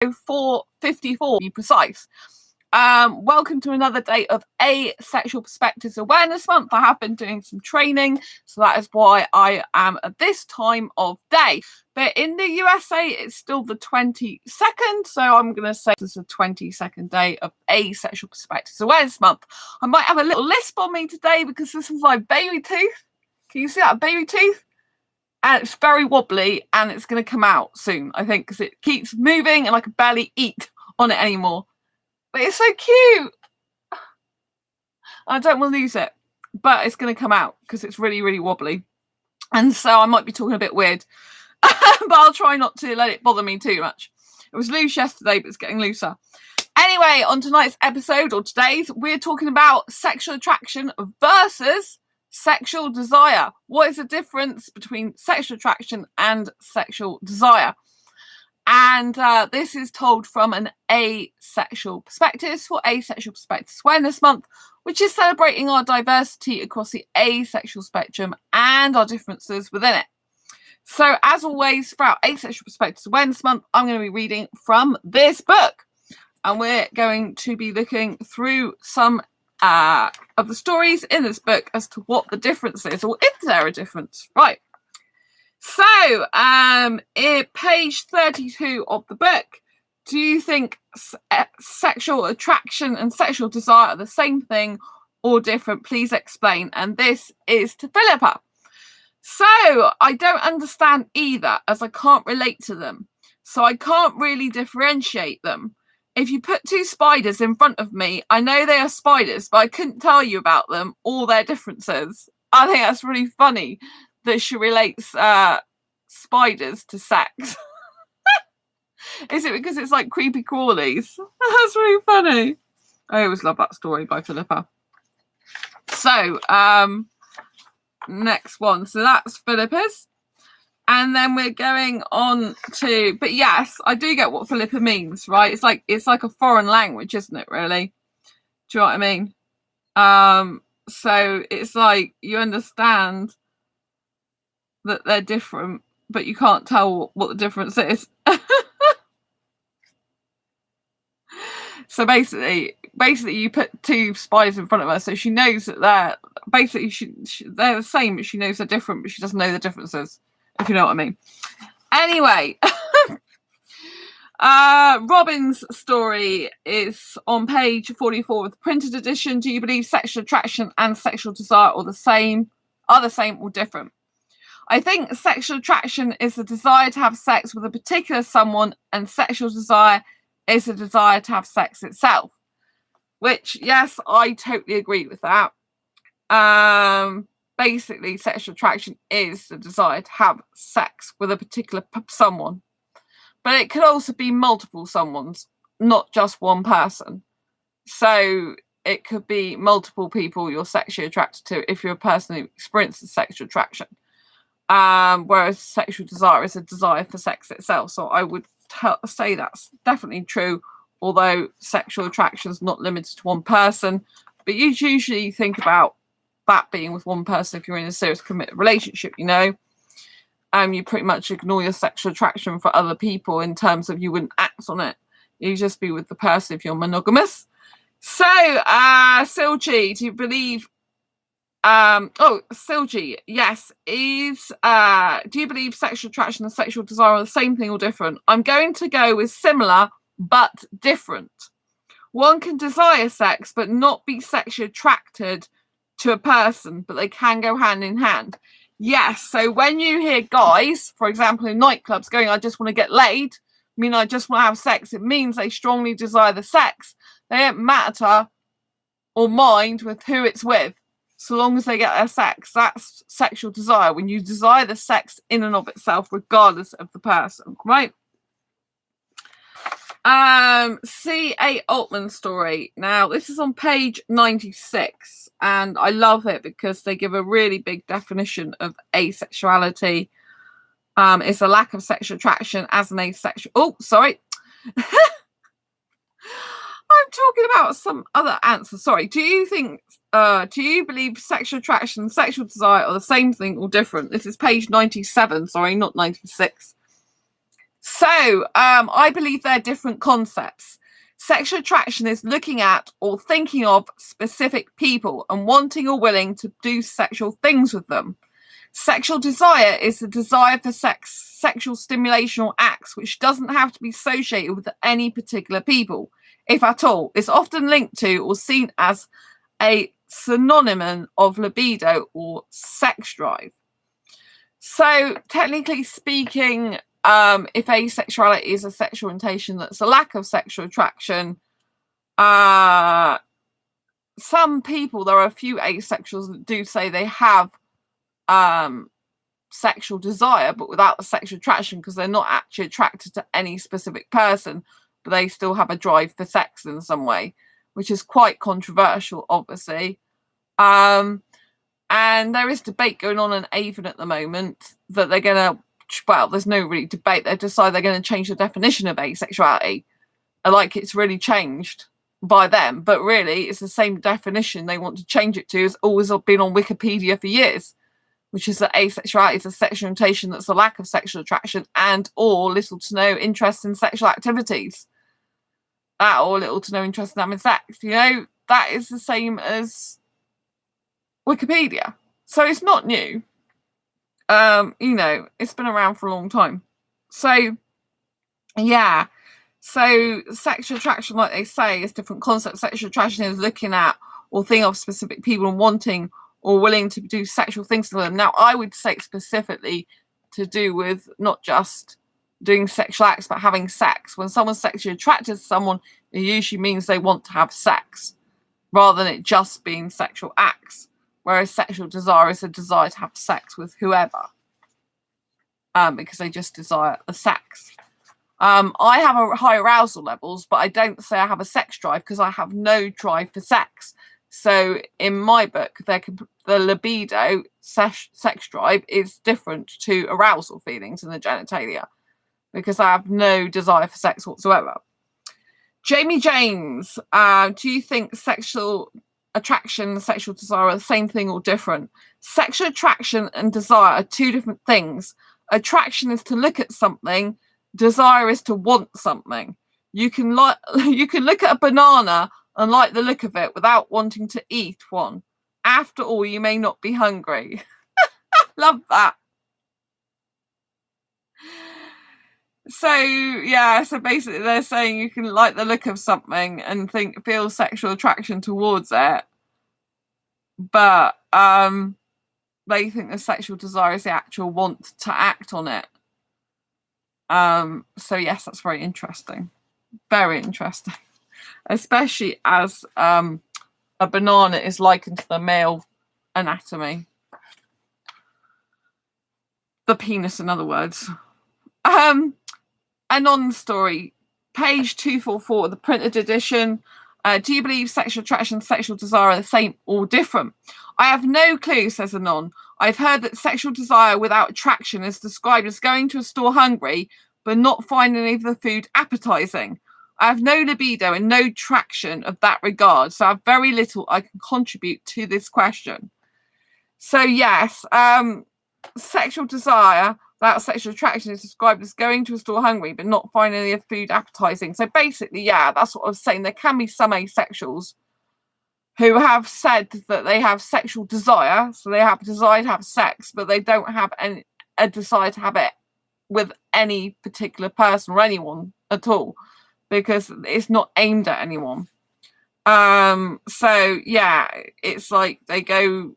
454 to be precise. Welcome to another day of Asexual Perspectives Awareness Month. I have been doing some training, so that is why I am at this time of day. But in the USA, it's still the 22nd, so I'm going to say this is the 22nd day of Asexual Perspectives Awareness Month. I might have a little lisp on me today because this is my baby tooth. Can you see that baby tooth? And it's very wobbly, and it's going to come out soon, I think, because it keeps moving and I can barely eat on it anymore. But it's so cute. I don't want to lose it, but it's going to come out because it's really, really wobbly. And so I might be talking a bit weird, but I'll try not to let it bother me too much. It was loose yesterday, but it's getting looser. Anyway, on tonight's episode, or today's, we're talking about sexual attraction versus sexual desire. What is the difference between sexual attraction and sexual desire? And this is told from an asexual perspective for Asexual Perspectives Awareness Month, which is celebrating our diversity across the asexual spectrum and our differences within it. So, as always, throughout Asexual Perspectives Awareness Month, I'm going to be reading from this book. And we're going to be looking through some of the stories in this book as to what the difference is, or if there a difference. Right. So, in page 32 of the book, do you think sexual attraction and sexual desire are the same thing or different? Please explain. And this is to Philippa. So, I don't understand either, as I can't relate to them. So, I can't really differentiate them. If you put two spiders in front of me, I know they are spiders, but I couldn't tell you about them or their differences. I think that's really funny that she relates spiders to sex. Is it because it's like creepy crawlies? That's really funny. I always love that story by Philippa. So, next one. So that's Philippa's. And then we're going on to, but yes, I do get what Philippa means, right? It's like a foreign language, isn't it, really? Do you know what I mean? So it's like you understand that they're different, but you can't tell what the difference is. So basically you put two spiders in front of her, so she knows that they're basically they're the same, but she knows they're different, but she doesn't know the differences, if you know what I mean. Anyway, Robin's story is on page 44 of the printed edition. Do you believe sexual attraction and sexual desire are the same or different? I think sexual attraction is the desire to have sex with a particular someone, and sexual desire is the desire to have sex itself. Which, yes, I totally agree with that. Basically, sexual attraction is the desire to have sex with a particular someone. But it could also be multiple someones, not just one person. So it could be multiple people you're sexually attracted to if you're a person who experiences sexual attraction. Whereas sexual desire is a desire for sex itself. So I would say that's definitely true, although sexual attraction is not limited to one person. But you usually think about that being with one person if you're in a serious committed relationship, you know. You pretty much ignore your sexual attraction for other people in terms of you wouldn't act on it. You just be with the person if you're monogamous. So, Silji, do you believe... Silji, yes, do you believe sexual attraction and sexual desire are the same thing or different? I'm going to go with similar but different. One can desire sex but not be sexually attracted to a person, but they can go hand in hand. Yes, so when you hear guys, for example, in nightclubs going, I just want to get laid, I just want to have sex, it means they strongly desire the sex. They don't matter or mind with who it's with, so long as they get their sex. That's sexual desire, when you desire the sex in and of itself, regardless of the person, right? C.A. Altman's story. Now, this is on page 96, and I love it because they give a really big definition of asexuality. It's a lack of sexual attraction as an asexual... Oh, sorry. I'm talking about some other answer. Sorry. Do you believe sexual attraction and sexual desire are the same thing or different? This is page 97. Sorry, not 96. So I believe they're different concepts. Sexual attraction is looking at or thinking of specific people and wanting or willing to do sexual things with them. Sexual desire is the desire for sex, sexual stimulation or acts, which doesn't have to be associated with any particular people, if at all. It's often linked to or seen as a synonym of libido or sex drive. So, technically speaking, if asexuality is a sexual orientation that's a lack of sexual attraction, some people, there are a few asexuals that do say they have sexual desire, but without the sexual attraction, because they're not actually attracted to any specific person, but they still have a drive for sex in some way, which is quite controversial, obviously. And there is debate going on in Avon at the moment that they're going to, well, there's no really debate. They've decided they're going to change the definition of asexuality. Like it's really changed by them, but really it's the same definition they want to change it to. It's always been on Wikipedia for years, which is that asexuality is a sexual orientation that's a lack of sexual attraction and or little to no interest in sexual activities. That or little to no interest in having sex. You know, that is the same as Wikipedia. So it's not new. You know, it's been around for a long time. So, yeah. So sexual attraction, like they say, is different concepts. Sexual attraction is looking at or thinking of specific people and wanting or willing to do sexual things to them. Now, I would say specifically to do with not just doing sexual acts, but having sex. When someone's sexually attracted to someone, it usually means they want to have sex, rather than it just being sexual acts. Whereas sexual desire is a desire to have sex with whoever, because they just desire the sex. I have a high arousal levels, but I don't say I have a sex drive because I have no drive for sex. So in my book, the libido sex drive is different to arousal feelings in the genitalia because I have no desire for sex whatsoever. Jamie James, do you think sexual attraction and sexual desire are the same thing or different? Sexual attraction and desire are two different things. Attraction is to look at something. Desire is to want something. You can look at a banana and like the look of it without wanting to eat one. After all, you may not be hungry. Love that. So yeah, so basically they're saying you can like the look of something and feel sexual attraction towards it, but they think the sexual desire is the actual want to act on it. So yes, that's very interesting. Very interesting. Especially as a banana is likened to the male anatomy. The penis, in other words. Anon story, page 244 of the printed edition. Do you believe sexual attraction and sexual desire are the same or different? I have no clue, says Anon. I've heard that sexual desire without attraction is described as going to a store hungry but not finding any of the food appetizing. I have no libido and no traction of that regard, so I have very little I can contribute to this question. So yes, sexual desire without sexual attraction is described as going to a store hungry but not finding any of the food appetizing. So basically, yeah, that's what I was saying. There can be some asexuals who have said that they have sexual desire, so they have a desire to have sex, but they don't have a desire to have it with any particular person or anyone at all, because it's not aimed at anyone. So yeah, it's like they go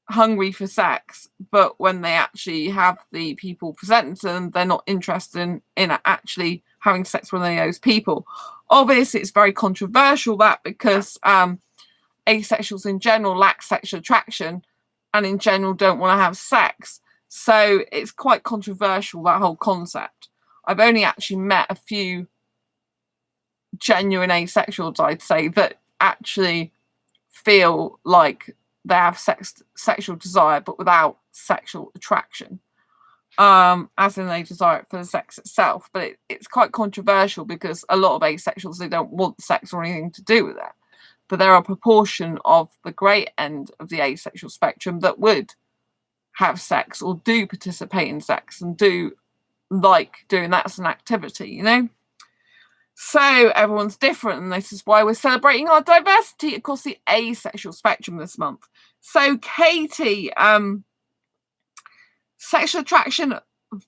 hungry for sex, but when they actually have the people presented to them, they're not interested in actually having sex with any of those people. Obviously, it's very controversial that because asexuals in general lack sexual attraction and in general don't want to have sex. So it's quite controversial, that whole concept. I've only actually met a few genuine asexuals, I'd say, that actually feel like they have sexual desire but without sexual attraction, as in they desire it for the sex itself. But it's quite controversial because a lot of asexuals, they don't want sex or anything to do with it, but there are a proportion of the great end of the asexual spectrum that would have sex or do participate in sex and do like doing that as an activity, you know? So everyone's different, and this is why we're celebrating our diversity across the asexual spectrum this month. So Katie, sexual attraction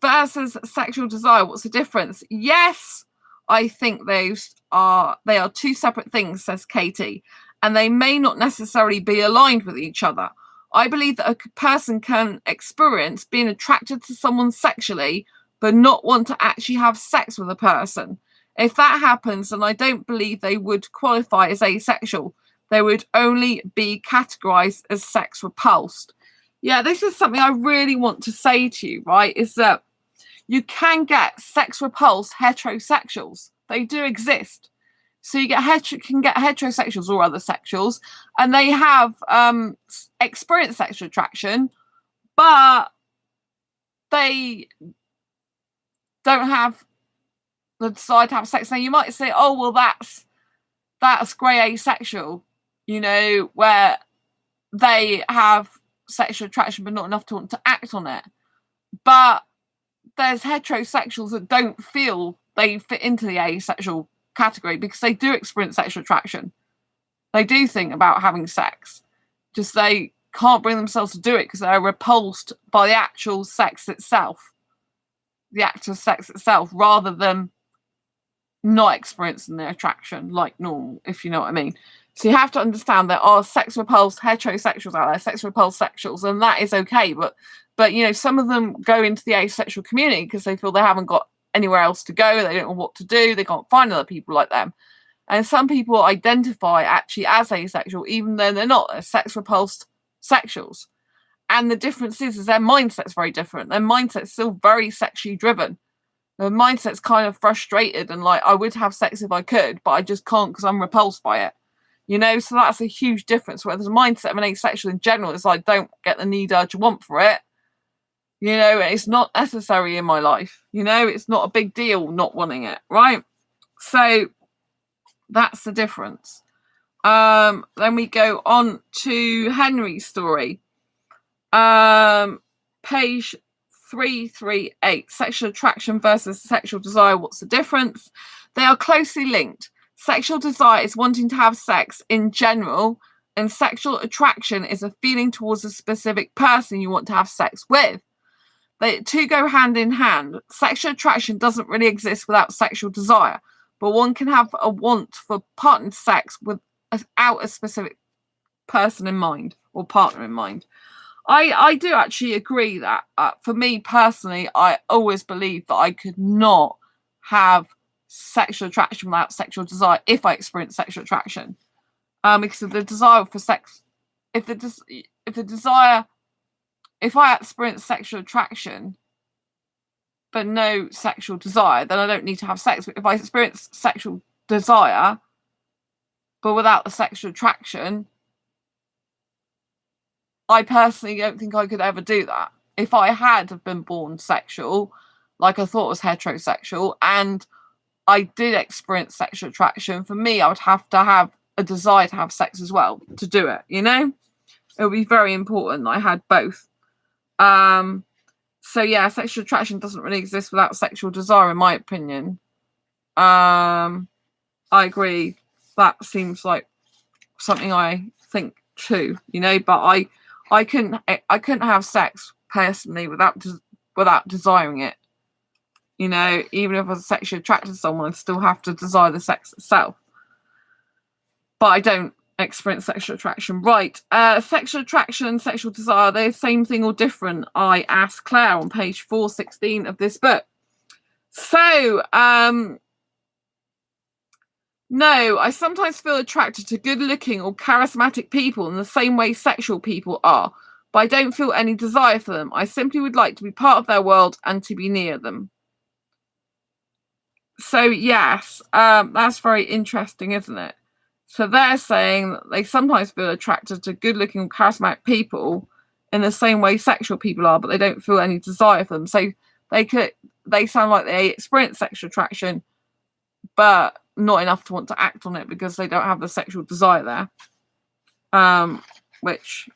versus sexual desire, what's the difference? Yes, I think they are two separate things, says Katie, and they may not necessarily be aligned with each other. I believe that a person can experience being attracted to someone sexually but not want to actually have sex with a person. If that happens, then I don't believe they would qualify as asexual. They would only be categorized as sex repulsed. Yeah, this is something I really want to say to you, right? Is that you can get sex repulsed heterosexuals. They do exist. So you can get heterosexuals or other sexuals, and they have experienced sexual attraction, but they don't have the desire to have sex. Now you might say, oh well, that's grey asexual, you know, where they have sexual attraction but not enough to want to act on it. But there's heterosexuals that don't feel they fit into the asexual category because they do experience sexual attraction. They do think about having sex, just they can't bring themselves to do it because they're repulsed by the actual sex itself, the act of sex itself, rather than not experiencing the attraction like normal, if you know what I mean. So you have to understand there are sex repulsed heterosexuals out there, sex repulsed sexuals, and that is okay. But you know, some of them go into the asexual community because they feel they haven't got anywhere else to go, they don't know what to do, they can't find other people like them. And some people identify actually as asexual, even though they're not. They're sex repulsed sexuals. And the difference is their mindset's very different. Their mindset's still very sexually driven. Their mindset's kind of frustrated and like, I would have sex if I could, but I just can't because I'm repulsed by it. You know, so that's a huge difference. Whereas the mindset of an asexual in general is like, don't get the need, urge, want for it. You know, it's not necessary in my life. You know, it's not a big deal not wanting it, right? So that's the difference. Then we go on to Henry's story. Page 338. Sexual attraction versus sexual desire. What's the difference? They are closely linked. Sexual desire is wanting to have sex in general, and sexual attraction is a feeling towards a specific person you want to have sex with. They two go hand in hand. Sexual attraction doesn't really exist without sexual desire, but one can have a want for partnered sex without a specific person in mind or partner in mind. I do actually agree that for me personally, I always believed that I could not have sexual attraction without sexual desire if I experience sexual attraction, because of the desire for sex. If I experience sexual attraction but no sexual desire, then I don't need to have sex. But if I experience sexual desire but without the sexual attraction, I personally don't think I could ever do that. If I had have been born sexual, like I thought was heterosexual, and I did experience sexual attraction, for me, I would have to have a desire to have sex as well to do it, you know? It would be very important that I had both. So yeah, sexual attraction doesn't really exist without sexual desire, in my opinion. I agree. That seems like something I think too, you know, but I couldn't have sex personally without desiring it. You know, even if I was sexually attracted to someone, I'd still have to desire the sex itself. But I don't experience sexual attraction. Right. Sexual attraction and sexual desire, they're the same thing or different? I asked Claire on page 416 of this book. So, no, I sometimes feel attracted to good-looking or charismatic people in the same way sexual people are, but I don't feel any desire for them. I simply would like to be part of their world and to be near them. So, yes, that's very interesting, isn't it? So they're saying that they sometimes feel attracted to good-looking, charismatic people in the same way sexual people are, but they don't feel any desire for them. So they sound like they experience sexual attraction, but not enough to want to act on it because they don't have the sexual desire there. Which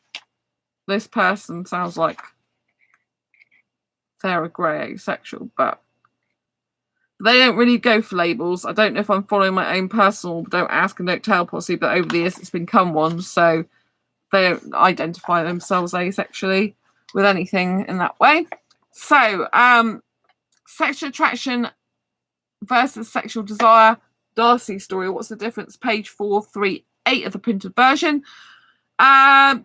this person sounds like they're a grey asexual, but They don't really go for labels. I don't know if I'm following my own personal don't ask and don't tell policy, but over the years it's become one. So they don't identify themselves asexually with anything in that way. So sexual attraction versus sexual desire. Darcy's story. What's the difference? Page 438 of the printed version.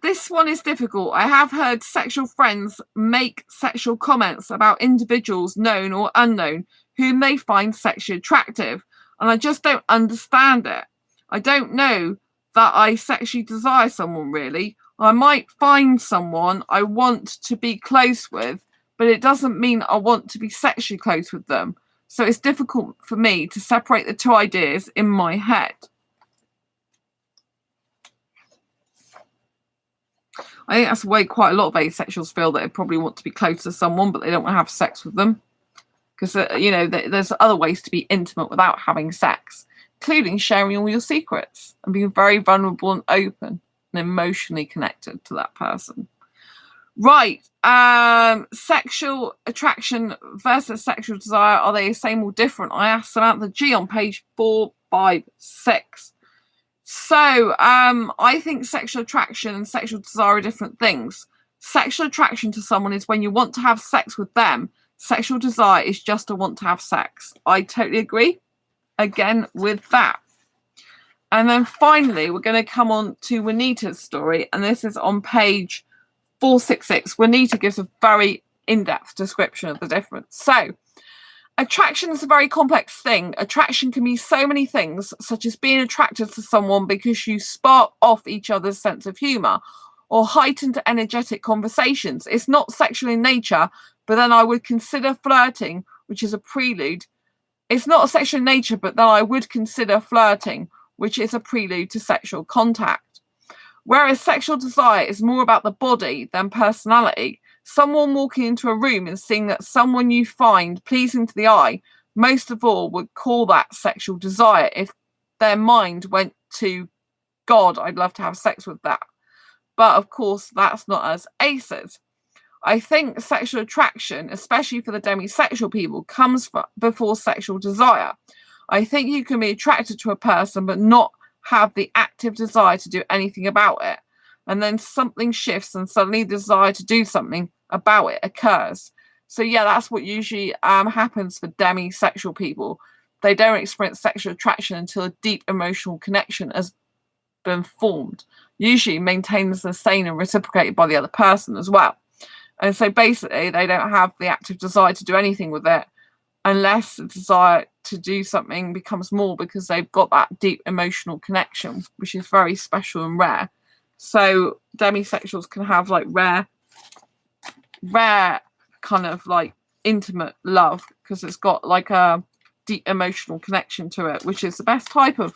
This one is difficult. I have heard sexual friends make sexual comments about individuals, known or unknown, whom they find sexually attractive, and I just don't understand it. I don't know that I sexually desire someone, really. I might find someone I want to be close with, but it doesn't mean I want to be sexually close with them. So it's difficult for me to separate the two ideas in my head. I think that's the way quite a lot of asexuals feel, that they probably want to be close to someone, but they don't want to have sex with them. Because, there's other ways to be intimate without having sex, including sharing all your secrets and being very vulnerable and open and emotionally connected to that person. Right. Sexual attraction versus sexual desire. Are they the same or different? I asked Samantha G on page 456. So I think sexual attraction and sexual desire are different things. Sexual attraction to someone is when you want to have sex with them. Sexual desire is just to want to have sex. I totally agree, again, with that. And then finally, we're going to come on to Juanita's story. And this is on page 466. Juanita gives a very in-depth description of the difference. So, attraction is a very complex thing. Attraction can be so many things, such as being attracted to someone because you spark off each other's sense of humour or heightened energetic conversations. It's not sexual in nature, but then I would consider flirting, which is a prelude. It's not sexual in nature, but then I would consider flirting, which is a prelude to sexual contact. Whereas sexual desire is more about the body than personality. Someone walking into a room and seeing that someone you find pleasing to the eye, most of all would call that sexual desire if their mind went to, God, I'd love to have sex with that. But of course, that's not us aces. I think sexual attraction, especially for the demisexual people, comes before sexual desire. I think you can be attracted to a person but not have the active desire to do anything about it. And then something shifts and suddenly the desire to do something about it occurs. So yeah, that's what usually happens for demisexual people. They don't experience sexual attraction until a deep emotional connection has been formed, usually maintained, sustained and reciprocated by the other person as well. And so basically they don't have the active desire to do anything with it unless the desire to do something becomes more, because they've got that deep emotional connection, which is very special and rare. So demisexuals can have like rare kind of like intimate love because it's got like a deep emotional connection to it, which is the best type of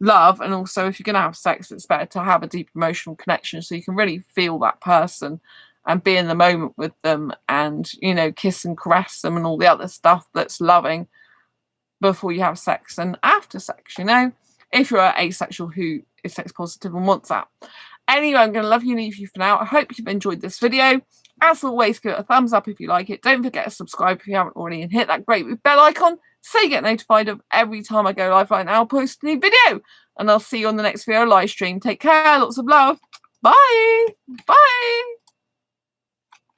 love. And also, if you're going to have sex, it's better to have a deep emotional connection so you can really feel that person and be in the moment with them and, kiss and caress them and all the other stuff that's loving before you have sex and after sex, if you're asexual who is sex positive and wants that. Anyway, I'm going to love you and leave you for now. I hope you've enjoyed this video. As always, give it a thumbs up if you like it. Don't forget to subscribe if you haven't already and hit that great bell icon so you get notified of every time I go live right now. I'll post a new video and I'll see you on the next video live stream. Take care. Lots of love. Bye. Bye.